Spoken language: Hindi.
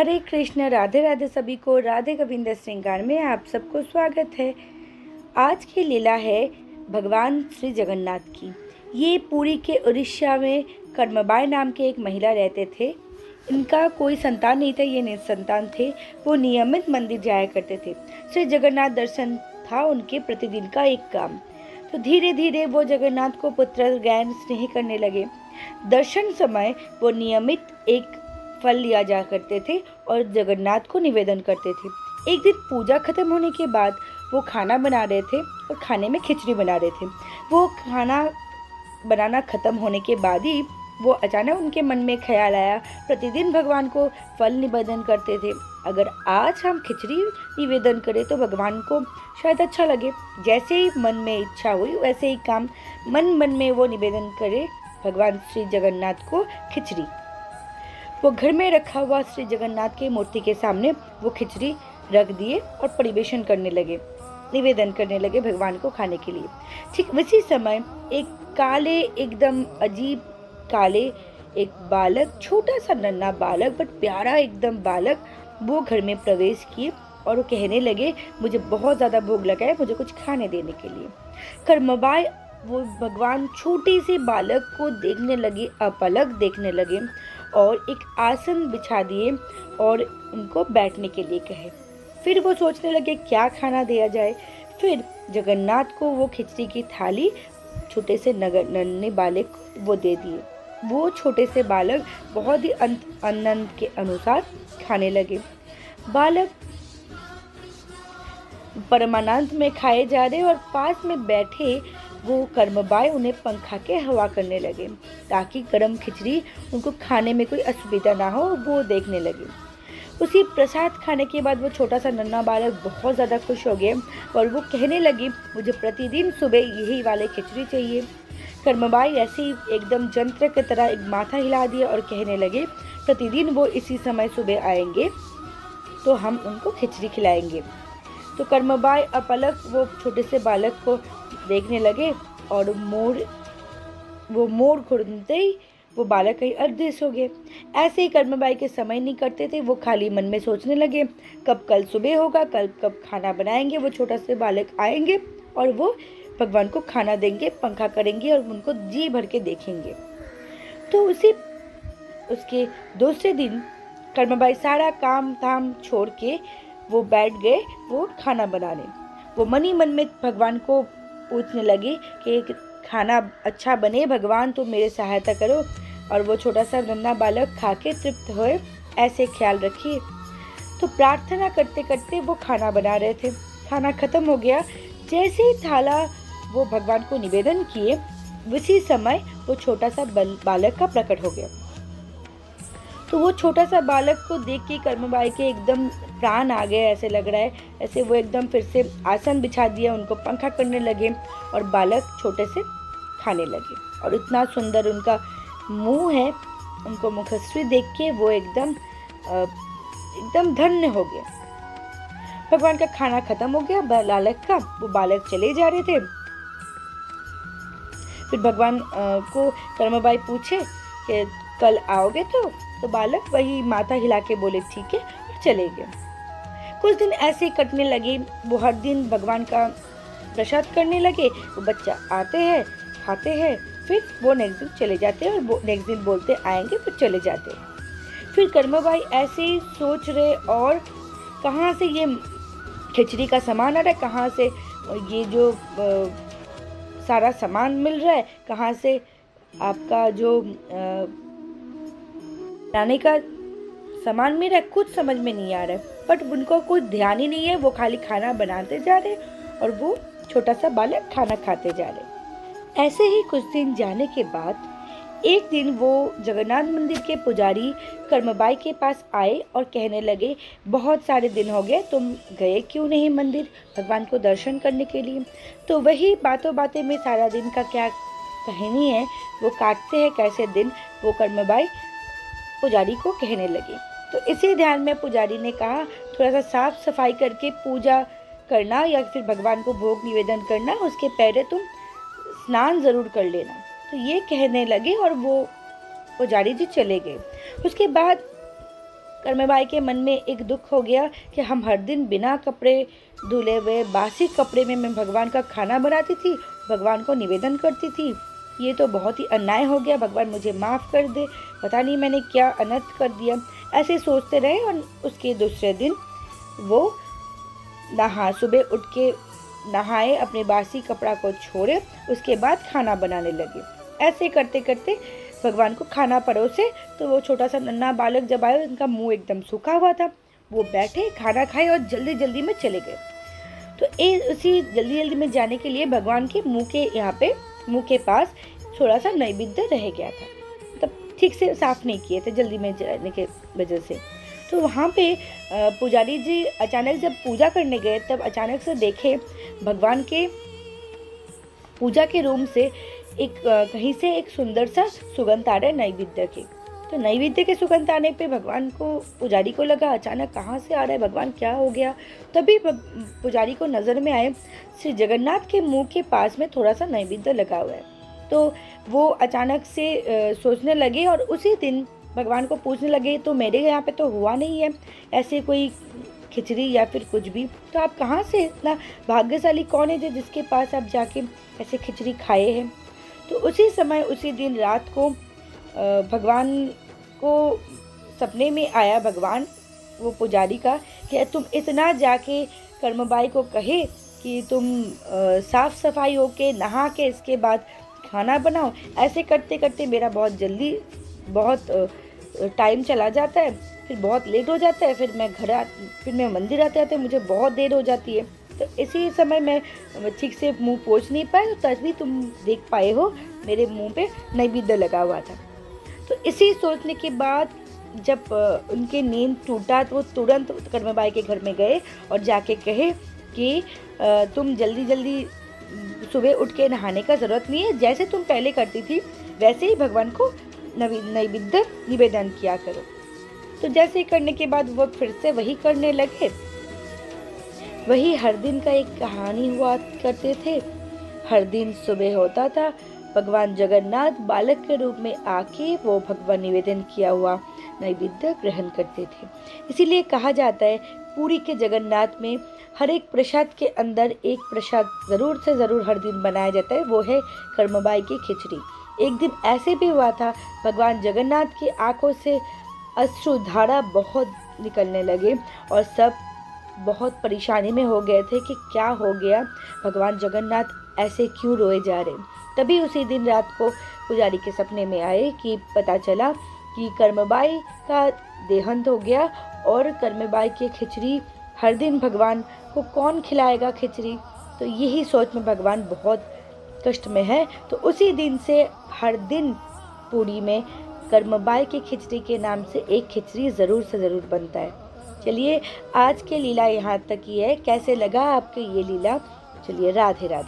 हरे कृष्ण, राधे राधे सभी को। राधे गोविंद श्रृंगार में आप सबको स्वागत है। आज की लीला है भगवान श्री जगन्नाथ की। ये पुरी के उड़ीसा में कर्मबाई नाम के एक महिला रहते थे। इनका कोई संतान नहीं था, ये निसंतान थे। वो नियमित मंदिर जाया करते थे। श्री जगन्नाथ दर्शन था उनके प्रतिदिन का एक काम। तो धीरे धीरे वो जगन्नाथ को पुत्र ज्ञान स्नेह करने लगे। दर्शन समय वो नियमित एक फल लिया जा करते थे और जगन्नाथ को निवेदन करते थे। एक दिन पूजा खत्म होने के बाद वो खाना बना रहे थे और खाने में खिचड़ी बना रहे थे। वो खाना बनाना खत्म होने के बाद ही वो अचानक उनके मन में ख्याल आया, प्रतिदिन भगवान को फल निवेदन करते थे, अगर आज हम खिचड़ी निवेदन करें तो भगवान को शायद अच्छा लगे। जैसे ही मन में इच्छा हुई वैसे ही काम मन में वो निवेदन करे भगवान श्री जगन्नाथ को खिचड़ी। वो घर में रखा हुआ श्री जगन्नाथ के मूर्ति के सामने वो खिचड़ी रख दिए और परिवेशन करने लगे, निवेदन करने लगे भगवान को खाने के लिए। ठीक उसी समय एक काले, एकदम अजीब काले एक बालक, छोटा सा नन्हा बालक बट प्यारा एकदम बालक, वो घर में प्रवेश किए और वो कहने लगे, मुझे बहुत ज़्यादा भूख लगा है, मुझे कुछ खाने देने के लिए। कर्मबाई वो भगवान छोटे से बालक को देखने लगे, अपलक देखने लगे और एक आसन बिछा दिए और उनको बैठने के लिए कहे। फिर वो सोचने लगे क्या खाना दिया जाए। फिर जगन्नाथ को वो खिचड़ी की थाली छोटे से नन्हे बालक को वो दे दिए। वो छोटे से बालक बहुत ही आनंद के अनुसार खाने लगे। बालक परमानंद में खाए जा रहे और पास में बैठे वो कर्मबाई उन्हें पंखा के हवा करने लगे ताकि गर्म खिचड़ी उनको खाने में कोई असुविधा ना हो। वो देखने लगे। उसी प्रसाद खाने के बाद वो छोटा सा नन्हा बालक बहुत ज़्यादा खुश हो गए और वो कहने लगी, मुझे प्रतिदिन सुबह यही वाले खिचड़ी चाहिए। कर्मबाई ऐसे ही एकदम यंत्र की तरह एक माथा हिला दिया और कहने लगे, प्रतिदिन वो इसी समय सुबह आएंगे तो हम उनको खिचड़ी खिलाएंगे। तो कर्मबाई अपलक वो छोटे से बालक को देखने लगे और मोड़ घूमते ही वो बालक कहीं अदृश्य हो गए। ऐसे ही कर्मबाई के समय नहीं करते थे। वो खाली मन में सोचने लगे, कब कल सुबह होगा, कब खाना बनाएंगे, वो छोटा से बालक आएंगे और वो भगवान को खाना देंगे, पंखा करेंगे और उनको जी भर के देखेंगे। तो उसके दूसरे दिन कर्मबाई सारा काम धाम छोड़ के वो बैठ गए वो खाना बनाने। वो मन ही मन में भगवान को पूछने लगे कि खाना अच्छा बने भगवान, तो मेरे सहायता करो। और वो छोटा सा नन्हा बालक खा के तृप्त होए, ऐसे ख्याल रखिए। तो प्रार्थना करते करते वो खाना बना रहे थे। खाना खत्म हो गया। जैसे ही थाला वो भगवान को निवेदन किए, उसी समय वो छोटा सा बालक का प्रकट हो गया। तो वो छोटा सा बालक को देख के कर्मबाई के एकदम प्राण आ गए, ऐसे लग रहा है। ऐसे वो एकदम फिर से आसन बिछा दिया, उनको पंखा करने लगे और बालक छोटे से खाने लगे। और इतना सुंदर उनका मुंह है, उनको मुखश्री देख के वो एकदम धन्य हो गया। भगवान का खाना खत्म हो गया बालक का। वो बालक चले जा रहे थे। फिर भगवान को कर्मबाई पूछे कि कल आओगे तो बालक वही माथा हिला के बोले ठीक है और चले गए। कुछ दिन ऐसे कटने लगे। वो हर दिन भगवान का प्रसाद करने लगे। वो बच्चा आते हैं, खाते हैं, फिर वो नेक्स्ट दिन चले जाते हैं और वो नेक्स्ट दिन बोलते आएंगे, फिर चले जाते हैं। फिर कर्मबाई ऐसे ही सोच रहे और कहाँ से ये खिचड़ी का सामान आ रहा है, कहाँ से ये जो सारा सामान मिल रहा है, कहाँ से आपका जो बनाने का सामान मिल रहा है, कुछ समझ में नहीं आ रहा है। बट उनको कोई ध्यान ही नहीं है। वो खाली खाना बनाते जा रहे और वो छोटा सा बालक खाना खाते जा रहे। ऐसे ही कुछ दिन जाने के बाद एक दिन वो जगन्नाथ मंदिर के पुजारी कर्मबाई के पास आए और कहने लगे, बहुत सारे दिन हो गए, तुम गए क्यों नहीं मंदिर भगवान को दर्शन करने के लिए। तो वही बातों बातें में सारा दिन का क्या कहानी है वो काटते हैं कैसे दिन, वो कर्मबाई पुजारी को कहने लगे। तो इसी ध्यान में पुजारी ने कहा, थोड़ा सा साफ सफाई करके पूजा करना या फिर भगवान को भोग निवेदन करना, उसके पहले तुम स्नान ज़रूर कर लेना। तो ये कहने लगे और वो पुजारी जी चले गए। उसके बाद कर्मबाई के मन में एक दुख हो गया कि हम हर दिन बिना कपड़े धुले हुए बासी कपड़े में मैं भगवान का खाना बनाती थी, भगवान को निवेदन करती थी। ये तो बहुत ही अन्याय हो गया, भगवान मुझे माफ़ कर दे, पता नहीं मैंने क्या अनर्थ कर दिया। ऐसे सोचते रहे और उसके दूसरे दिन वो सुबह उठ के नहाए, अपने बासी कपड़ा को छोड़े, उसके बाद खाना बनाने लगे। ऐसे करते करते भगवान को खाना परोसे तो वो छोटा सा नन्हा बालक जब आया, उनका मुंह एकदम सूखा हुआ था। वो बैठे, खाना खाए और जल्दी जल्दी में चले गए। तो उसी जल्दी जल्दी में जाने के लिए भगवान के मुंह के पास थोड़ा सा नैवेद्य रह गया था, तब ठीक से साफ नहीं किए थे जल्दी में जाने के वजह से। तो वहाँ पे पुजारी जी अचानक जब पूजा करने गए, तब अचानक से देखे भगवान के पूजा के रूम से कहीं से एक सुंदर सा सुगंध आ रहा है नैवेद्य के। तो नैवेद्य के सुगंध आने पे भगवान को, पुजारी को लगा अचानक कहाँ से आ रहा है, भगवान क्या हो गया। तभी पुजारी को नज़र में आए श्री जगन्नाथ के मुंह के पास में थोड़ा सा नैवेद्य लगा हुआ है। तो वो अचानक से सोचने लगे और उसी दिन भगवान को पूछने लगे, तो मेरे यहाँ पे तो हुआ नहीं है ऐसे कोई खिचड़ी या फिर कुछ भी, तो आप कहाँ से, इतना भाग्यशाली कौन है जो जिसके पास आप जाके ऐसे खिचड़ी खाए हैं। तो उसी समय उसी दिन रात को भगवान को सपने में आया भगवान वो पुजारी का कि तुम इतना जाके कर्मबाई को कहे कि तुम साफ सफाई होके नहा के इसके बाद खाना बनाओ। ऐसे करते करते मेरा बहुत टाइम चला जाता है, फिर बहुत लेट हो जाता है, फिर मैं मंदिर आते मुझे बहुत देर हो जाती है। तो इसी समय मैं ठीक से मुंह पोंछ नहीं पाए, तो तभी तुम देख पाए हो मेरे मुंह पे नैवेद्य लगा हुआ था। तो इसी सोचने के बाद जब उनके नींद टूटा तो वो तुरंत कर्मबाई के घर में गए और जाके कहे कि तुम जल्दी जल्दी सुबह उठ के नहाने का ज़रूरत नहीं है, जैसे तुम पहले करती थी वैसे ही भगवान को नैवेद्य निवेदन किया करो। तो जैसे ही करने के बाद वो फिर से वही करने लगे। वही हर दिन का एक कहानी हुआ करते थे। हर दिन सुबह होता था, भगवान जगन्नाथ बालक के रूप में आके वो भगवान निवेदन किया हुआ नैवेद्य ग्रहण करते थे। इसीलिए कहा जाता है पुरी के जगन्नाथ में हर एक प्रसाद के अंदर एक प्रसाद ज़रूर से ज़रूर हर दिन बनाया जाता है, वो है कर्मबाई की खिचड़ी। एक दिन ऐसे भी हुआ था, भगवान जगन्नाथ की आंखों से अश्रुधारा बहुत निकलने लगे और सब बहुत परेशानी में हो गए थे कि क्या हो गया, भगवान जगन्नाथ ऐसे क्यों रोए जा रहे। तभी उसी दिन रात को पुजारी के सपने में आए कि पता चला कि कर्मबाई का देहांत हो गया और कर्मबाई की खिचड़ी हर दिन भगवान को कौन खिलाएगा खिचड़ी। तो यही सोच में भगवान बहुत कष्ट में है। तो उसी दिन से हर दिन पुरी में कर्मबाई की खिचड़ी के नाम से एक खिचड़ी ज़रूर से ज़रूर बनता है। चलिए आज के लीला यहाँ तक ही है। कैसे लगा आपको ये लीला? चलिए राधे राधे।